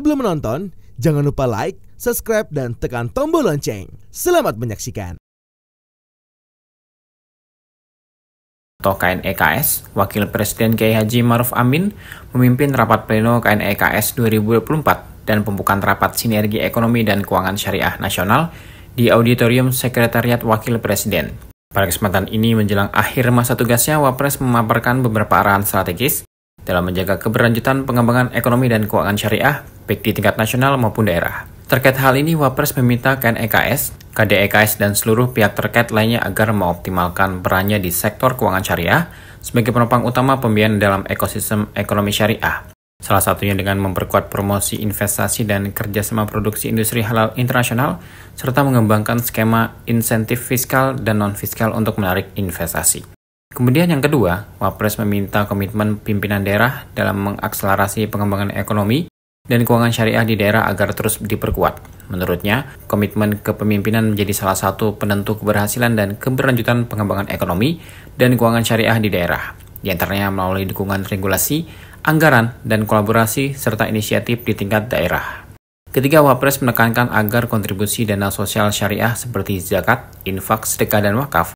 Sebelum menonton, jangan lupa like, subscribe, dan tekan tombol lonceng. Selamat menyaksikan. Toh KNEKS, Wakil Presiden Kiai Haji Ma'ruf Amin memimpin rapat pleno KNEKS 2024 dan pembukaan rapat Sinergi Ekonomi dan Keuangan Syariah Nasional di Auditorium Sekretariat Wakil Presiden. Pada kesempatan ini menjelang akhir masa tugasnya, Wapres memaparkan beberapa arahan strategis dalam menjaga keberlanjutan pengembangan ekonomi dan keuangan syariah, baik di tingkat nasional maupun daerah. Terkait hal ini, Wapres meminta KNEKS, KDEKS, dan seluruh pihak terkait lainnya agar mengoptimalkan perannya di sektor keuangan syariah sebagai penopang utama pembiayaan dalam ekosistem ekonomi syariah. Salah satunya dengan memperkuat promosi investasi dan kerjasama produksi industri halal internasional, serta mengembangkan skema insentif fiskal dan non-fiskal untuk menarik investasi. Kemudian yang kedua, Wapres meminta komitmen pimpinan daerah dalam mengakselerasi pengembangan ekonomi dan keuangan syariah di daerah agar terus diperkuat. Menurutnya, komitmen kepemimpinan menjadi salah satu penentu keberhasilan dan keberlanjutan pengembangan ekonomi dan keuangan syariah di daerah, di antaranya melalui dukungan regulasi, anggaran, dan kolaborasi, serta inisiatif di tingkat daerah. Ketiga, Wapres menekankan agar kontribusi dana sosial syariah seperti zakat, infak, sedekah, dan wakaf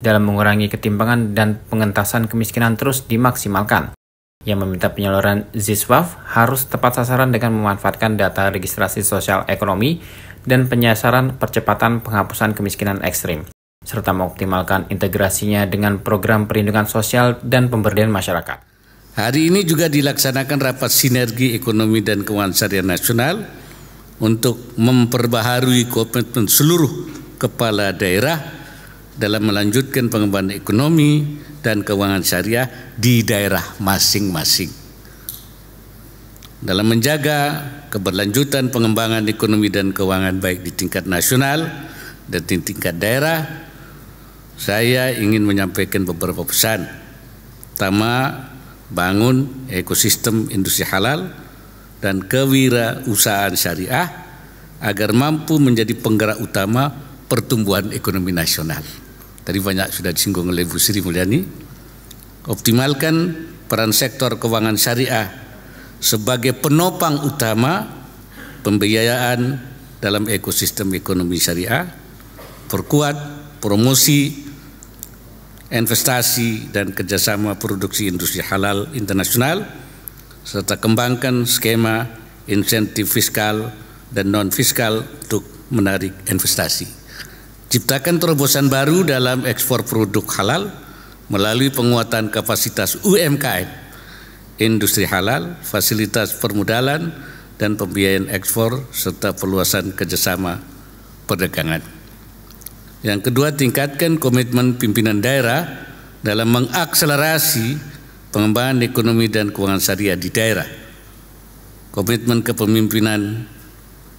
dalam mengurangi ketimpangan dan pengentasan kemiskinan terus dimaksimalkan. Yang meminta penyaluran ZISWAF harus tepat sasaran dengan memanfaatkan data registrasi sosial ekonomi dan penyasaran percepatan penghapusan kemiskinan ekstrim, serta mengoptimalkan integrasinya dengan program perlindungan sosial dan pemberdayaan masyarakat. Hari ini juga dilaksanakan rapat sinergi ekonomi dan keuangan syariah nasional untuk memperbaharui komitmen seluruh kepala daerah dalam melanjutkan pengembangan ekonomi dan keuangan syariah di daerah masing-masing. Dalam menjaga keberlanjutan pengembangan ekonomi dan keuangan baik di tingkat nasional dan di tingkat daerah, saya ingin menyampaikan beberapa pesan. Pertama, bangun ekosistem industri halal dan kewirausahaan syariah agar mampu menjadi penggerak utama pertumbuhan ekonomi nasional. Tadi banyak sudah disinggung oleh Bu Sri Mulyani. Optimalkan peran sektor keuangan syariah sebagai penopang utama pembiayaan dalam ekosistem ekonomi syariah. Perkuat promosi investasi dan kerjasama produksi industri halal internasional, serta kembangkan skema insentif fiskal dan non-fiskal untuk menarik investasi. Ciptakan terobosan baru dalam ekspor produk halal melalui penguatan kapasitas UMKM, industri halal, fasilitas permodalan, dan pembiayaan ekspor, serta perluasan kerjasama perdagangan. Yang kedua, tingkatkan komitmen pimpinan daerah dalam mengakselerasi pengembangan ekonomi dan keuangan syariah di daerah. Komitmen kepemimpinan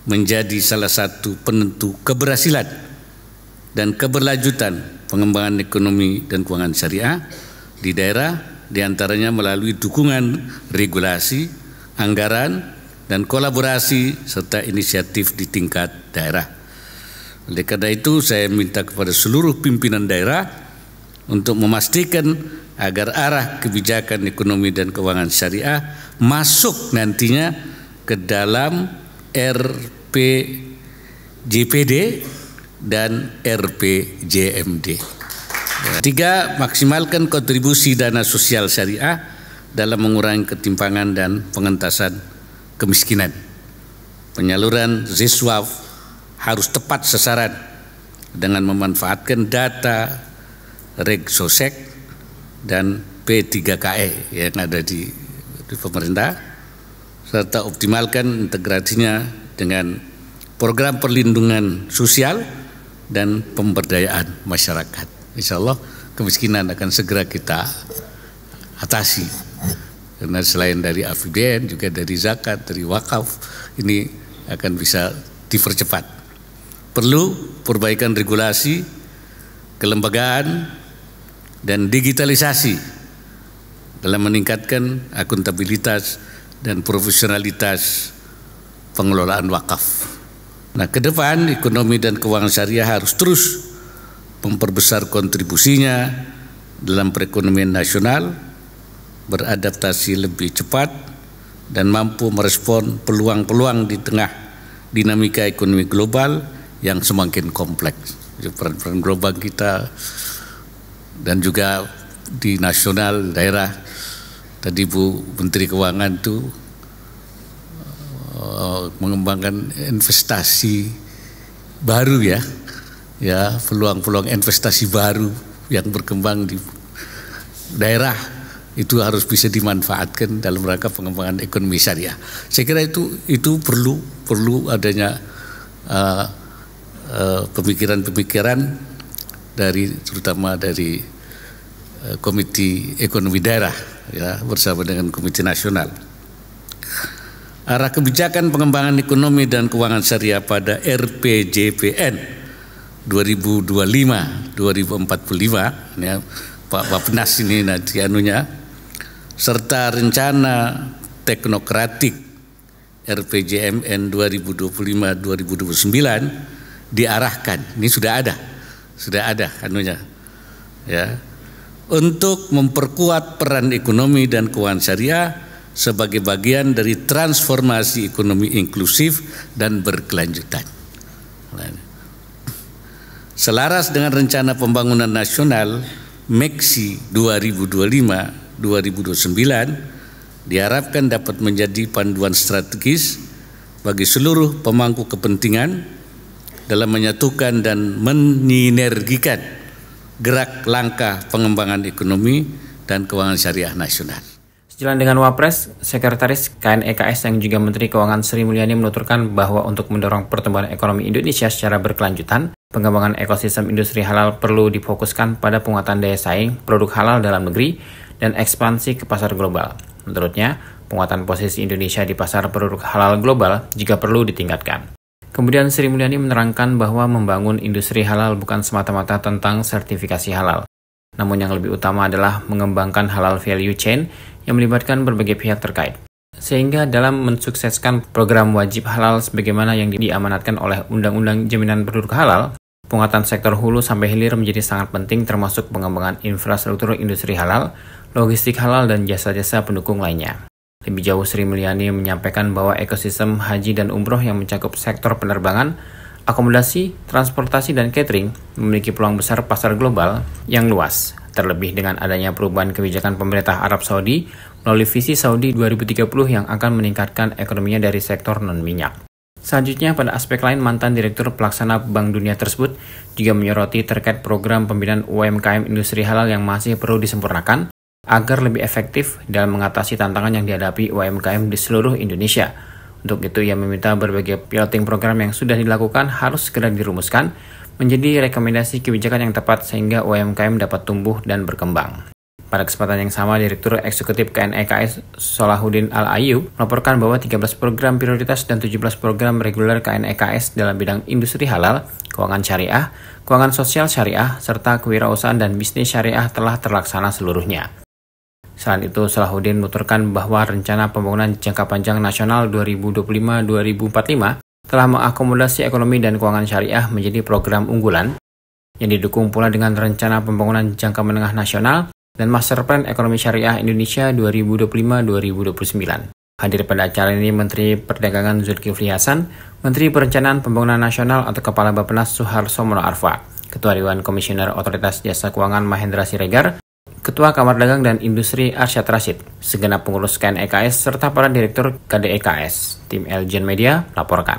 menjadi salah satu penentu keberhasilan dan keberlanjutan pengembangan ekonomi dan keuangan syariah di daerah, diantaranya melalui dukungan regulasi, anggaran, dan kolaborasi serta inisiatif di tingkat daerah. Oleh karena itu, saya minta kepada seluruh pimpinan daerah untuk memastikan agar arah kebijakan ekonomi dan keuangan syariah masuk nantinya ke dalam RPJPD dan RPJMD. Tiga, maksimalkan kontribusi dana sosial syariah dalam mengurangi ketimpangan dan pengentasan kemiskinan. Penyaluran ZISWAF harus tepat sasaran dengan memanfaatkan data Regsosek dan P3KE yang ada di pemerintah, serta optimalkan integrasinya dengan program perlindungan sosial dan pemberdayaan masyarakat. Insya Allah kemiskinan akan segera kita atasi. Karena selain dari APBN juga dari zakat, dari wakaf, ini akan bisa dipercepat. Perlu perbaikan regulasi, kelembagaan, dan digitalisasi dalam meningkatkan akuntabilitas dan profesionalitas pengelolaan wakaf. Nah, ke depan ekonomi dan keuangan syariah harus terus memperbesar kontribusinya dalam perekonomian nasional, beradaptasi lebih cepat dan mampu merespon peluang-peluang di tengah dinamika ekonomi global yang semakin kompleks. Peran-peran global kita dan juga di nasional, daerah. Tadi Bu Menteri Keuangan itu mengembangkan investasi baru ya peluang-peluang investasi baru yang berkembang di daerah itu harus bisa dimanfaatkan dalam rangka pengembangan ekonomi syariah. Saya kira itu perlu adanya pemikiran-pemikiran terutama dari Komite Ekonomi Daerah ya bersama dengan Komite Nasional. Arah kebijakan pengembangan ekonomi dan keuangan syariah pada RPJPN 2025-2045 ya Pak Bappenas ini nanti serta rencana teknokratik RPJMN 2025-2029 diarahkan, ini sudah ada ya, untuk memperkuat peran ekonomi dan keuangan syariah sebagai bagian dari transformasi ekonomi inklusif dan berkelanjutan. Selaras dengan rencana pembangunan nasional MEKSI 2025-2029 diharapkan dapat menjadi panduan strategis bagi seluruh pemangku kepentingan dalam menyatukan dan menyinergikan gerak langkah pengembangan ekonomi dan keuangan syariah nasional. Sejalan dengan Wapres, Sekretaris KNEKS yang juga Menteri Keuangan Sri Mulyani menuturkan bahwa untuk mendorong pertumbuhan ekonomi Indonesia secara berkelanjutan, pengembangan ekosistem industri halal perlu difokuskan pada penguatan daya saing produk halal dalam negeri dan ekspansi ke pasar global. Menurutnya, penguatan posisi Indonesia di pasar produk halal global juga perlu ditingkatkan. Kemudian Sri Mulyani menerangkan bahwa membangun industri halal bukan semata-mata tentang sertifikasi halal. Namun yang lebih utama adalah mengembangkan halal value chain yang melibatkan berbagai pihak terkait. Sehingga dalam mensukseskan program wajib halal sebagaimana yang diamanatkan oleh Undang-Undang Jaminan Produk Halal, penguatan sektor hulu sampai hilir menjadi sangat penting termasuk pengembangan infrastruktur industri halal, logistik halal, dan jasa-jasa pendukung lainnya. Lebih jauh Sri Mulyani menyampaikan bahwa ekosistem haji dan umroh yang mencakup sektor penerbangan, akomodasi, transportasi, dan catering memiliki peluang besar pasar global yang luas, terlebih dengan adanya perubahan kebijakan pemerintah Arab Saudi melalui visi Saudi 2030 yang akan meningkatkan ekonominya dari sektor non-minyak. Selanjutnya, pada aspek lain, mantan Direktur Pelaksana Bank Dunia tersebut juga menyoroti terkait program pembinaan UMKM industri halal yang masih perlu disempurnakan agar lebih efektif dalam mengatasi tantangan yang dihadapi UMKM di seluruh Indonesia. Untuk itu, ia meminta berbagai piloting program yang sudah dilakukan harus segera dirumuskan menjadi rekomendasi kebijakan yang tepat sehingga UMKM dapat tumbuh dan berkembang. Pada kesempatan yang sama, Direktur Eksekutif KNEKS Solahuddin Al-Ayyub melaporkan bahwa 13 program prioritas dan 17 program reguler KNEKS dalam bidang industri halal, keuangan syariah, keuangan sosial syariah, serta kewirausahaan dan bisnis syariah telah terlaksana seluruhnya. Selain itu, Solahuddin menuturkan bahwa rencana pembangunan jangka panjang nasional 2025-2045 telah mengakomodasi ekonomi dan keuangan syariah menjadi program unggulan yang didukung pula dengan rencana pembangunan jangka menengah nasional dan Master Plan Ekonomi Syariah Indonesia 2025-2029. Hadir pada acara ini Menteri Perdagangan Zulkifli Hasan, Menteri Perencanaan Pembangunan Nasional atau Kepala Bappenas Suharso Mono Arfa, Ketua Dewan Komisioner Otoritas Jasa Keuangan Mahendra Siregar, Ketua Kamar Dagang dan Industri Arsyad Rashid, segenap pengurus KNEKS serta para Direktur KDEKS. Tim Elgen Media laporkan.